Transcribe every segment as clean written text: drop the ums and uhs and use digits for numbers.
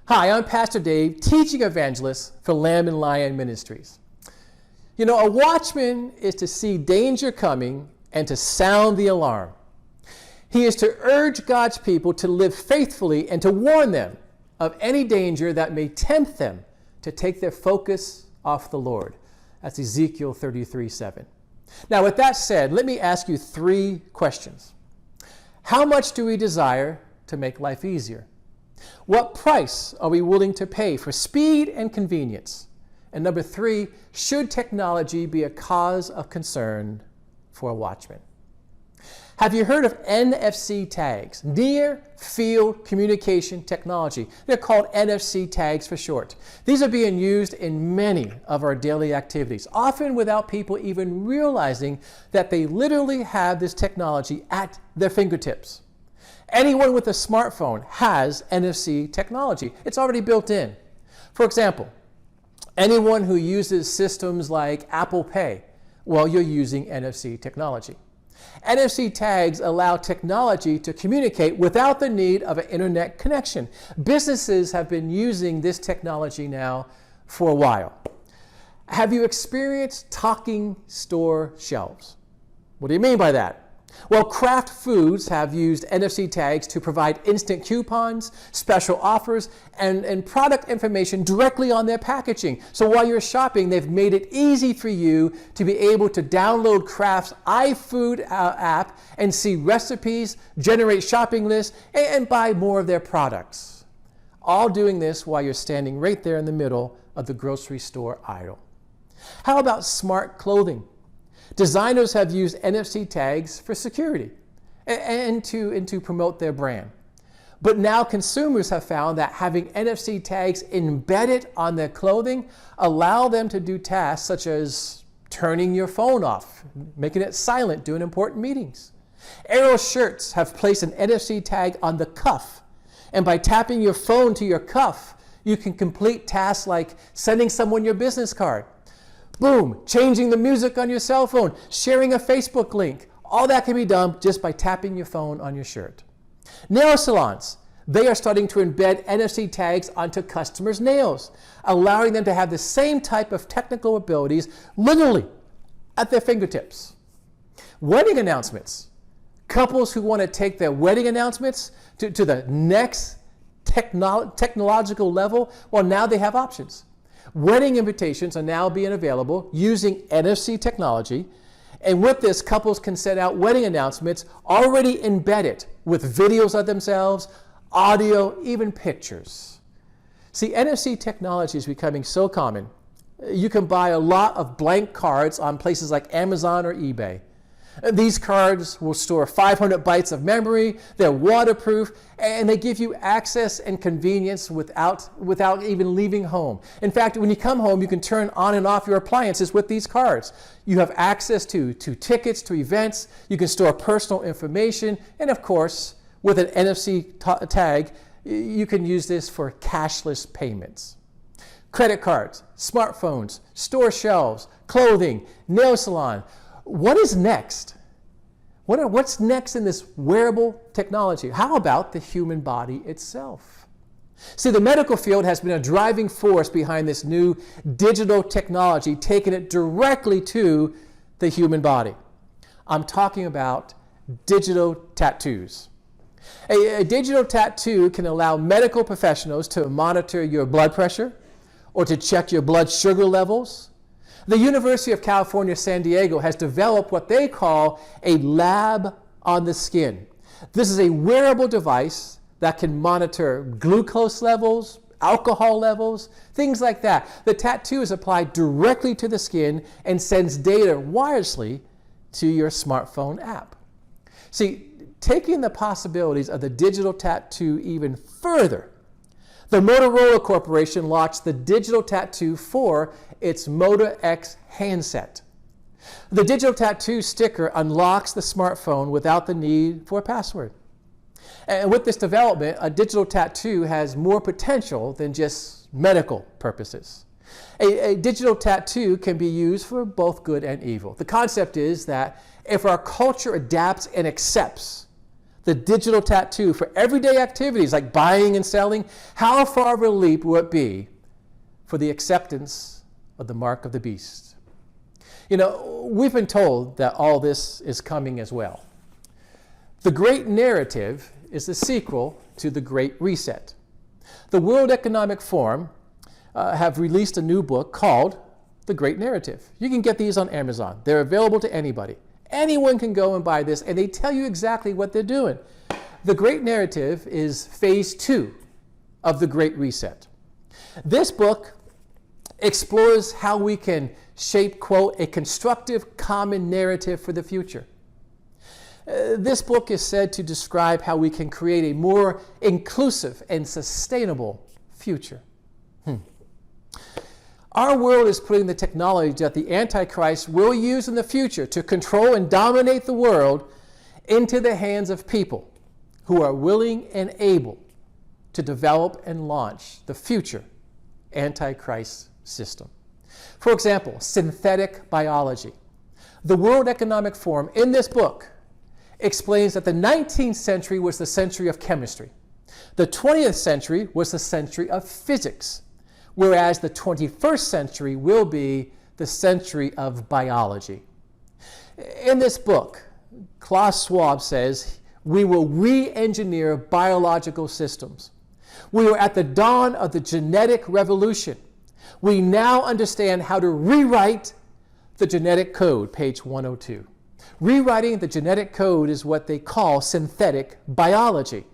Hi, I'm Pastor Dave, teaching evangelist for Lamb and Lion Ministries. You know, a watchman is to see danger coming and to sound the alarm. He is to urge God's people to live faithfully and to warn them of any danger that may tempt them to take their focus off the Lord. That's Ezekiel 33:7. Now, with that said, let me ask you 3 questions. How much do we desire to make life easier? What price are we willing to pay for speed and convenience? And number 3, should technology be a cause of concern for a watchman? Have you heard of NFC tags, Near Field Communication Technology? They're called NFC tags for short. These are being used in many of our daily activities, often without people even realizing that they literally have this technology at their fingertips. Anyone with a smartphone has NFC technology. It's already built in. For example, anyone who uses systems like Apple Pay, well, you're using NFC technology. NFC tags allow technology to communicate without the need of an internet connection. Businesses have been using this technology now for a while. Have you experienced talking store shelves? What do you mean by that? Well, Kraft Foods have used NFC tags to provide instant coupons, special offers, and product information directly on their packaging. So while you're shopping, they've made it easy for you to be able to download Kraft's iFood app and see recipes, generate shopping lists, and buy more of their products. All doing this while you're standing right there in the middle of the grocery store aisle. How about smart clothing? Designers have used NFC tags for security and to promote their brand. But now consumers have found that having NFC tags embedded on their clothing allow them to do tasks such as turning your phone off, making it silent during important meetings. Arrow shirts have placed an NFC tag on the cuff, and by tapping your phone to your cuff, you can complete tasks like sending someone your business card. Boom, changing the music on your cell phone, sharing a Facebook link. All that can be done just by tapping your phone on your shirt. Nail salons, they are starting to embed NFC tags onto customers' nails, allowing them to have the same type of technical abilities literally at their fingertips. Wedding announcements. Couples who want to take their wedding announcements to the next technological level, well, now they have options. Wedding invitations are now being available using NFC technology. And with this, couples can send out wedding announcements already embedded with videos of themselves, audio, even pictures. See, NFC technology is becoming so common. You can buy a lot of blank cards on places like Amazon or eBay. These cards will store 500 bytes of memory, they're waterproof, and they give you access and convenience without even leaving home. In fact, when you come home, you can turn on and off your appliances with these cards. You have access to tickets, to events, you can store personal information, and of course, with an NFC tag, you can use this for cashless payments. Credit cards, smartphones, store shelves, clothing, nail salon. What is next? What's next in this wearable technology? How about the human body itself? See, the medical field has been a driving force behind this new digital technology, taking it directly to the human body. I'm talking about digital tattoos. A digital tattoo can allow medical professionals to monitor your blood pressure or to check your blood sugar levels. The University of California, San Diego has developed what they call a lab on the skin. This is a wearable device that can monitor glucose levels, alcohol levels, things like that. The tattoo is applied directly to the skin and sends data wirelessly to your smartphone app. See, taking the possibilities of the digital tattoo even further, the Motorola Corporation launched the digital tattoo for its Moto X handset. The digital tattoo sticker unlocks the smartphone without the need for a password. And with this development, a digital tattoo has more potential than just medical purposes. A digital tattoo can be used for both good and evil. The concept is that if our culture adapts and accepts the digital tattoo for everyday activities like buying and selling, how far of a leap will it be for the acceptance of the mark of the beast? You know, we've been told that all this is coming as well. The Great Narrative is the sequel to the Great Reset. The World Economic Forum have released a new book called The Great Narrative. You can get these on Amazon. They're available to anybody. Anyone can go and buy this, and they tell you exactly what they're doing. The Great Narrative is phase 2 of the Great Reset. This book explores how we can shape, quote, a constructive common narrative for the future. This book is said to describe how we can create a more inclusive and sustainable future. Our world is putting the technology that the Antichrist will use in the future to control and dominate the world into the hands of people who are willing and able to develop and launch the future Antichrist system. For example, synthetic biology. The World Economic Forum in this book explains that the 19th century was the century of chemistry. The 20th century was the century of physics, whereas the 21st century will be the century of biology. In this book, Klaus Schwab says, we will re-engineer biological systems. We are at the dawn of the genetic revolution. We now understand how to rewrite the genetic code, page 102. Rewriting the genetic code is what they call synthetic biology.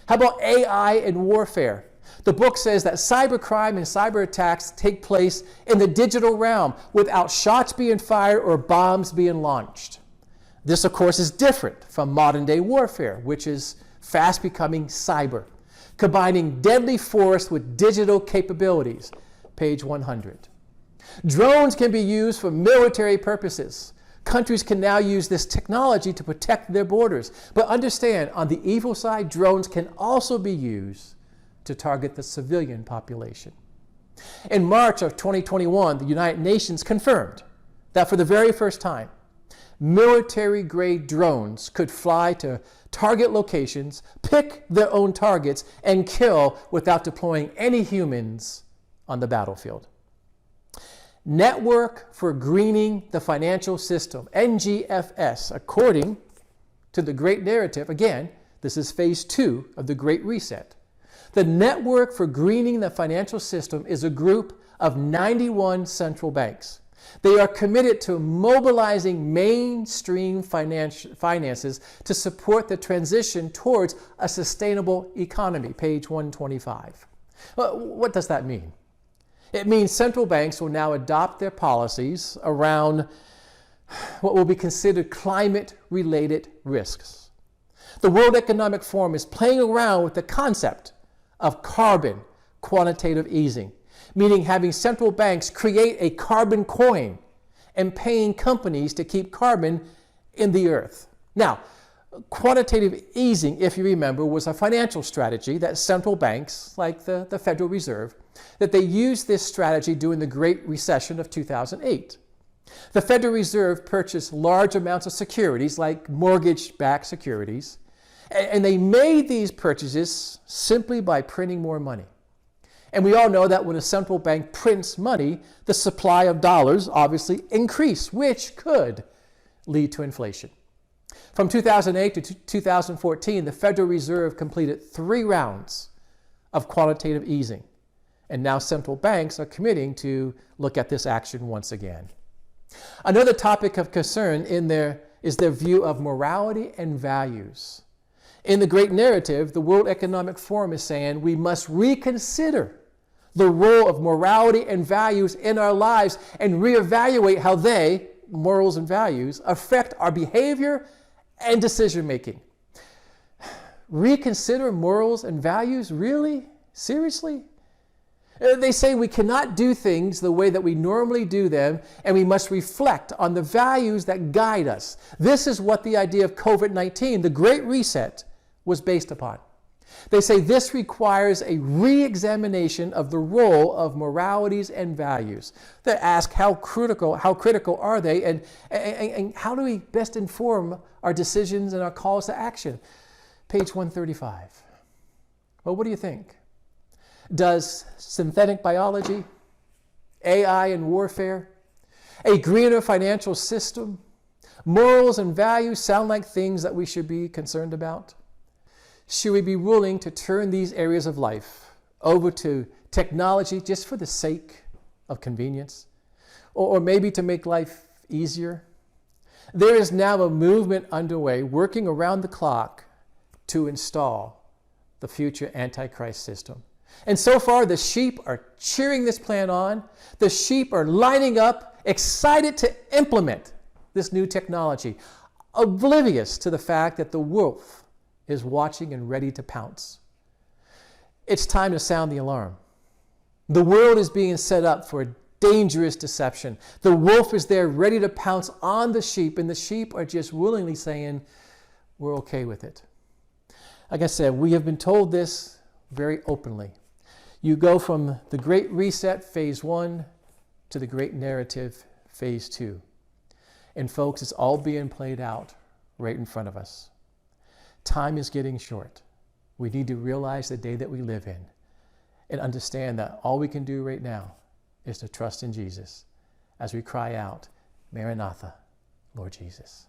How about AI and warfare? The book says that cybercrime and cyber attacks take place in the digital realm without shots being fired or bombs being launched. This, of course, is different from modern-day warfare, which is fast becoming cyber, combining deadly force with digital capabilities, page 100. Drones can be used for military purposes. Countries can now use this technology to protect their borders. But understand, on the evil side, drones can also be used to target the civilian population. In March of 2021, the United Nations confirmed that for the very first time, military-grade drones could fly to target locations, pick their own targets, and kill without deploying any humans on the battlefield. Network for Greening the Financial System, NGFS, according to the Great Narrative, again, this is phase 2 of the Great Reset. The Network for Greening the Financial System is a group of 91 central banks. They are committed to mobilizing mainstream finances to support the transition towards a sustainable economy, page 125. What does that mean? It means central banks will now adopt their policies around what will be considered climate-related risks. The World Economic Forum is playing around with the concept of carbon quantitative easing, meaning having central banks create a carbon coin and paying companies to keep carbon in the earth. Now, quantitative easing, if you remember, was a financial strategy that central banks, like the Federal Reserve, that they used this strategy during the Great Recession of 2008. The Federal Reserve purchased large amounts of securities, like mortgage-backed securities, and they made these purchases simply by printing more money. And we all know that when a central bank prints money, the supply of dollars obviously increase, which could lead to inflation. From 2008 to 2014, the Federal Reserve completed 3 rounds of quantitative easing. And now central banks are committing to look at this action once again. Another topic of concern in there is their view of morality and values. In the Great Narrative, the World Economic Forum is saying we must reconsider the role of morality and values in our lives and reevaluate how they, morals and values, affect our behavior and decision-making. Reconsider morals and values? Really? Seriously? They say we cannot do things the way that we normally do them, and we must reflect on the values that guide us. This is what the idea of COVID-19, the Great Reset, was based upon. They say this requires a re-examination of the role of moralities and values. They ask how critical are they, and how do we best inform our decisions and our calls to action? Page 135. Well, what do you think? Does synthetic biology, AI and warfare, a greener financial system, morals and values sound like things that we should be concerned about? Should we be willing to turn these areas of life over to technology just for the sake of convenience? Or maybe to make life easier? There is now a movement underway working around the clock to install the future Antichrist system. And so far, the sheep are cheering this plan on. The sheep are lining up, excited to implement this new technology, oblivious to the fact that the wolf is watching and ready to pounce. It's time to sound the alarm. The world is being set up for a dangerous deception. The wolf is there ready to pounce on the sheep, and the sheep are just willingly saying, we're okay with it. Like I said, we have been told this very openly. You go from the Great Reset, Phase 1, to the Great Narrative, Phase 2. And folks, it's all being played out right in front of us. Time is getting short. We need to realize the day that we live in and understand that all we can do right now is to trust in Jesus as we cry out, Maranatha, Lord Jesus.